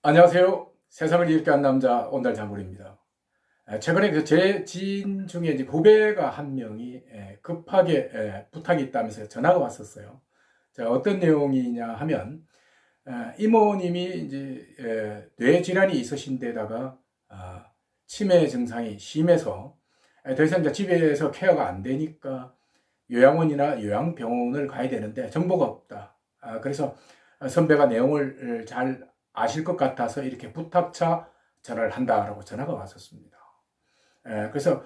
안녕하세요. 세상을 읽게 한 남자 온달장군입니다. 최근에 제 지인 중에 이제 후배가 한 명이 급하게 부탁이 있다면서 전화가 왔었어요. 자, 어떤 내용이냐 하면 이모님이 이제 뇌 질환이 있으신 데다가 치매 증상이 심해서 더 이상 이제 집에서 케어가 안 되니까 요양원이나 요양병원을 가야 되는데 정보가 없다. 그래서 선배가 내용을 잘 아실 것 같아서 이렇게 부탁차 전화를 한다라고 전화가 왔었습니다. 그래서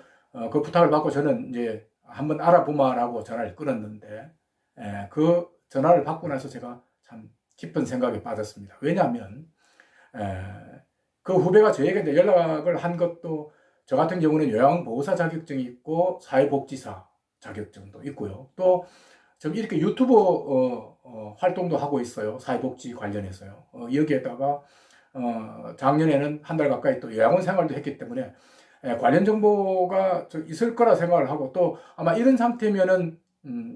그 부탁을 받고 저는 이제 한번 알아보마라고 전화를 끊었는데 그 전화를 받고 나서 제가 참 깊은 생각에 빠졌습니다. 왜냐하면 그 후배가 저에게 이제 연락을 한 것도 저 같은 경우는 요양보호사 자격증이 있고 사회복지사 자격증도 있고요. 또 좀 이렇게 유튜버 활동도 하고 있어요. 사회복지 관련해서요. 여기에다가 작년에는 한 달 가까이 또 요양원 생활도 했기 때문에 관련 정보가 좀 있을 거라 생각을 하고 또 아마 이런 상태면은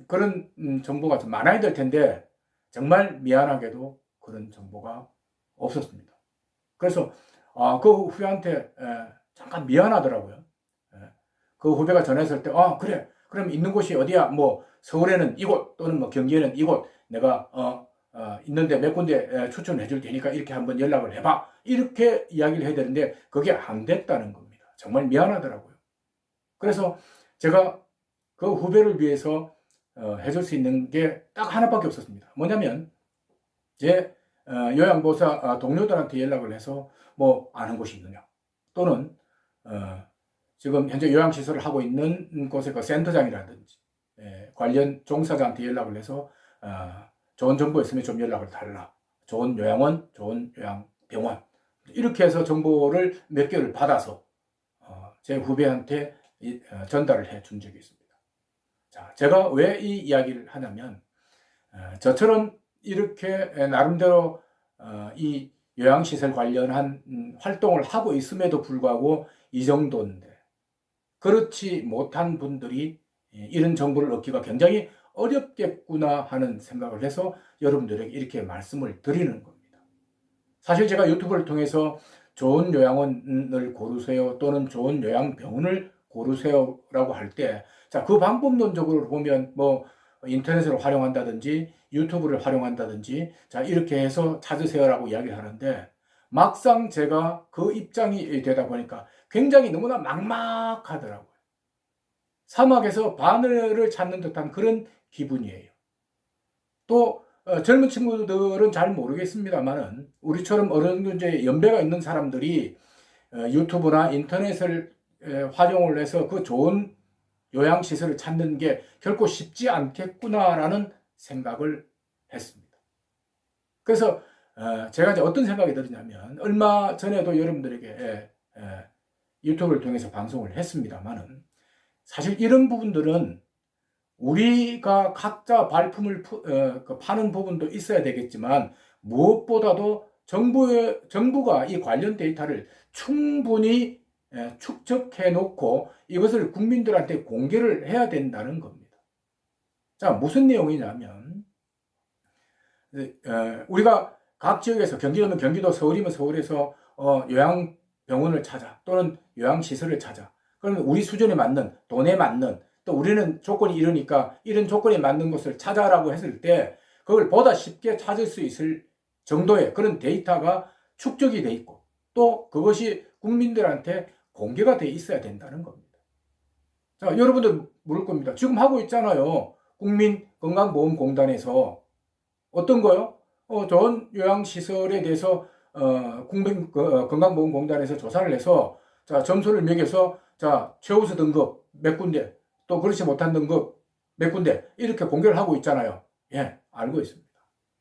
그런 정보가 좀 많아야 될 텐데 정말 미안하게도 그런 정보가 없었습니다. 그래서 그 후배한테 잠깐 미안하더라고요. 그 후배가 전화했을 때 그래 그럼 있는 곳이 어디야? 뭐 서울에는 이곳 또는 뭐 경기에는 이곳 내가 있는데 몇 군데 추천해 줄 테니까 이렇게 한번 연락을 해봐. 이렇게 이야기를 해야 되는데 그게 안 됐다는 겁니다. 정말 미안하더라고요. 그래서 제가 그 후배를 위해서 해줄 수 있는 게 딱 하나밖에 없었습니다. 뭐냐면 제 요양보호사 동료들한테 연락을 해서 뭐 아는 곳이 있느냐 또는 지금 현재 요양시설을 하고 있는 곳의 그 센터장이라든지 관련 종사자한테 연락을 해서 좋은 정보 있으면 좀 연락을 달라. 좋은 요양원, 좋은 요양병원 이렇게 해서 정보를 몇 개를 받아서 제 후배한테 전달을 해 준 적이 있습니다. 자, 제가 왜 이 이야기를 하냐면 저처럼 이렇게 나름대로 이 요양시설 관련한 활동을 하고 있음에도 불구하고 이 정도인데 그렇지 못한 분들이 이런 정보를 얻기가 굉장히 어렵겠구나 하는 생각을 해서 여러분들에게 이렇게 말씀을 드리는 겁니다. 사실 제가 유튜브를 통해서 좋은 요양원을 고르세요 또는 좋은 요양병원을 고르세요라고 할 때, 자, 그 방법론적으로 보면 뭐 인터넷을 활용한다든지 유튜브를 활용한다든지 자, 이렇게 해서 찾으세요라고 이야기를 하는데 막상 제가 그 입장이 되다 보니까 굉장히 너무나 막막하더라고요. 사막에서 바늘을 찾는 듯한 그런 기분이에요. 또 젊은 친구들은 잘 모르겠습니다만은 우리처럼 어느 정도 이제 연배가 있는 사람들이 유튜브나 인터넷을 활용을 해서 그 좋은 요양시설을 찾는 게 결코 쉽지 않겠구나라는 생각을 했습니다. 그래서 제가 이제 어떤 생각이 들었냐면 얼마 전에도 여러분들에게 유튜브를 통해서 방송을 했습니다만은 사실 이런 부분들은 우리가 각자 발품을 파는 부분도 있어야 되겠지만 무엇보다도 정부가 이 관련 데이터를 충분히 축적해 놓고 이것을 국민들한테 공개를 해야 된다는 겁니다. 자, 무슨 내용이냐면 우리가 각 지역에서 경기도면 경기도, 서울이면 서울에서 요양병원을 찾아 또는 요양시설을 찾아. 그러면 우리 수준에 맞는, 돈에 맞는, 또 우리는 조건이 이러니까 이런 조건에 맞는 것을 찾아라고 했을 때 그걸 보다 쉽게 찾을 수 있을 정도의 그런 데이터가 축적이 돼 있고 또 그것이 국민들한테 공개가 돼 있어야 된다는 겁니다. 자, 여러분들 물을 겁니다. 지금 하고 있잖아요. 국민건강보험공단에서 어떤 거요? 좋은 요양시설에 대해서 국민건강보험공단에서 조사를 해서 자, 점수를 매겨서 자, 최우수 등급 몇 군데 또 그렇지 못한 등급 몇 군데 이렇게 공개를 하고 있잖아요. 예, 알고 있습니다.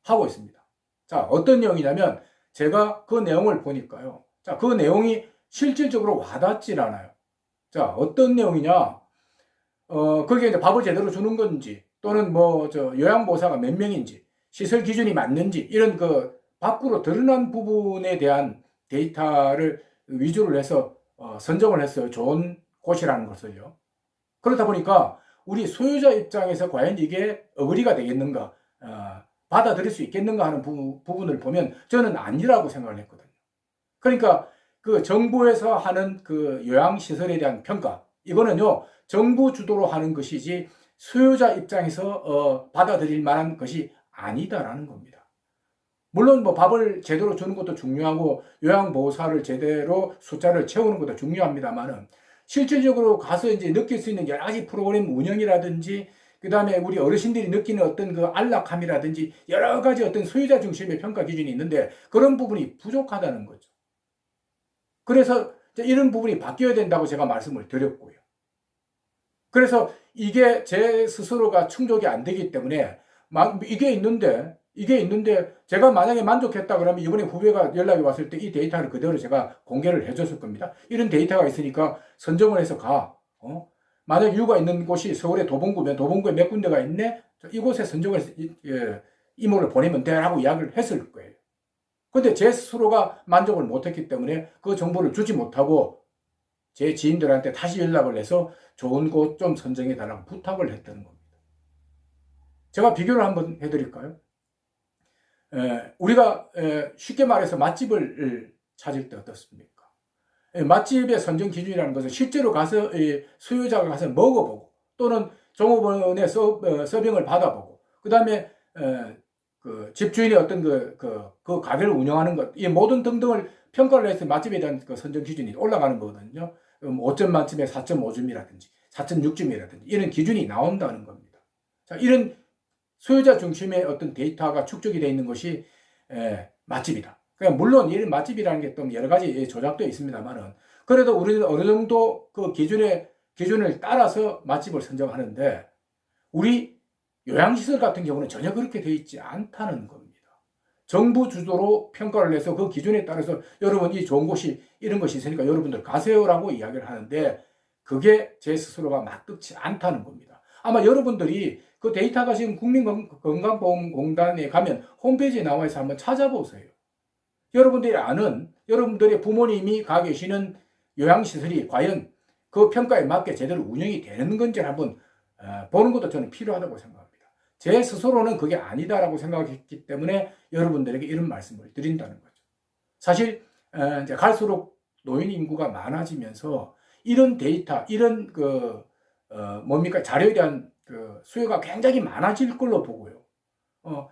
하고 있습니다. 자, 어떤 내용이냐면 제가 그 내용을 보니까요. 자, 그 내용이 실질적으로 와닿질 않아요. 자, 어떤 내용이냐? 거기에 이제 밥을 제대로 주는 건지 또는 요양보호사가 몇 명인지 시설 기준이 맞는지 이런 그 밖으로 드러난 부분에 대한 데이터를 위주로 해서 선정을 했어요. 좋은 곳이라는 것을요. 그렇다 보니까 우리 소유자 입장에서 과연 이게 어그리가 되겠는가, 받아들일 수 있겠는가 하는 부분을 보면 저는 아니라고 생각을 했거든요. 그러니까 그 정부에서 하는 그 요양시설에 대한 평가, 이거는요, 정부 주도로 하는 것이지 수요자 입장에서 받아들일 만한 것이 아니다라는 겁니다. 물론 뭐 밥을 제대로 주는 것도 중요하고 요양보호사를 제대로 숫자를 채우는 것도 중요합니다만은 실질적으로 가서 이제 느낄 수 있는 여러 가지 프로그램 운영이라든지 그 다음에 우리 어르신들이 느끼는 어떤 그 안락함이라든지 여러 가지 어떤 소유자 중심의 평가 기준이 있는데 그런 부분이 부족하다는 거죠. 그래서 이런 부분이 바뀌어야 된다고 제가 말씀을 드렸고요. 그래서 이게 제 스스로가 충족이 안 되기 때문에 이게 있는데 제가 만약에 만족했다 그러면 이번에 후배가 연락이 왔을 때 이 데이터를 그대로 제가 공개를 해줬을 겁니다. 이런 데이터가 있으니까 선정을 해서 가. 만약 이유가 있는 곳이 서울의 도봉구면 도봉구에 몇 군데가 있네? 이곳에 선정을 해서 이모를 보내면 돼라고 이야기를 했을 거예요. 근데 제 스스로가 만족을 못했기 때문에 그 정보를 주지 못하고 제 지인들한테 다시 연락을 해서 좋은 곳 좀 선정해 달라고 부탁을 했다는 겁니다. 제가 비교를 한번 해드릴까요? 우리가 쉽게 말해서 맛집을 찾을 때 어떻습니까? 맛집의 선정 기준이라는 것은 실제로 가서 수요자가 가서 먹어보고 또는 종업원의 서빙을 받아보고 그 다음에 그 집주인의 어떤 그 가게를 운영하는 것, 이 모든 등등을 평가를 해서 맛집에 대한 그 선정 기준이 올라가는 거거든요. 5점 만점에 4.5점이라든지 4.6점이라든지 이런 기준이 나온다는 겁니다. 자, 이런 소유자 중심의 어떤 데이터가 축적이 되어 있는 것이 맛집이다. 그러니까 물론 이런 맛집이라는 게 또 여러 가지 조작도 있습니다만은 그래도 우리는 어느 정도 그 기준을 따라서 맛집을 선정하는데 우리 요양시설 같은 경우는 전혀 그렇게 되어 있지 않다는 겁니다. 정부 주도로 평가를 해서 그 기준에 따라서 여러분 이 좋은 곳이 이런 것이 있으니까 여러분들 가세요라고 이야기를 하는데 그게 제 스스로가 마땅치 않다는 겁니다. 아마 여러분들이 그 데이터가 지금 국민건강보험공단에 가면 홈페이지에 나와 있어 한번 찾아보세요. 여러분들이 아는 여러분들의 부모님이 가 계시는 요양시설이 과연 그 평가에 맞게 제대로 운영이 되는 건지 한번 보는 것도 저는 필요하다고 생각합니다. 제 스스로는 그게 아니다라고 생각했기 때문에 여러분들에게 이런 말씀을 드린다는 거죠. 사실 이제 갈수록 노인 인구가 많아지면서 이런 데이터, 이런 자료에 대한 그 수요가 굉장히 많아질 걸로 보고요.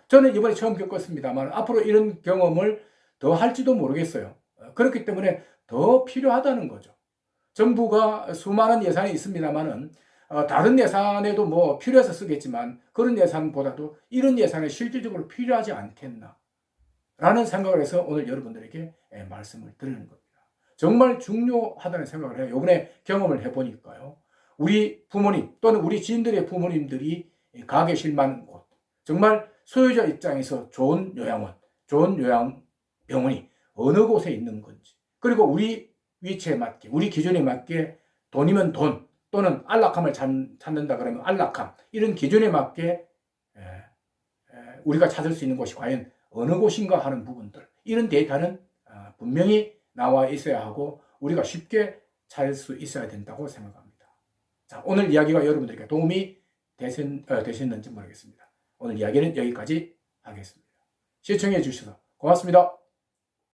저는 이번에 처음 겪었습니다만 앞으로 이런 경험을 더 할지도 모르겠어요. 그렇기 때문에 더 필요하다는 거죠. 정부가 수많은 예산이 있습니다만은 다른 예산에도 뭐 필요해서 쓰겠지만 그런 예산보다도 이런 예산이 실질적으로 필요하지 않겠나 라는 생각을 해서 오늘 여러분들에게 말씀을 드리는 겁니다. 정말 중요하다는 생각을 해요. 이번에 경험을 해보니까요. 우리 부모님 또는 우리 지인들의 부모님들이 가 계실 만한 곳, 정말 소유자 입장에서 좋은 요양원, 좋은 요양병원이 어느 곳에 있는 건지, 그리고 우리 위치에 맞게, 우리 기준에 맞게 돈이면 돈 또는 안락함을 찾는다 그러면 안락함, 이런 기준에 맞게 우리가 찾을 수 있는 곳이 과연 어느 곳인가 하는 부분들, 이런 데이터는 분명히 나와 있어야 하고 우리가 쉽게 찾을 수 있어야 된다고 생각합니다. 자, 오늘 이야기가 여러분들에게 도움이 되셨는지 모르겠습니다. 오늘 이야기는 여기까지 하겠습니다. 시청해 주셔서 고맙습니다.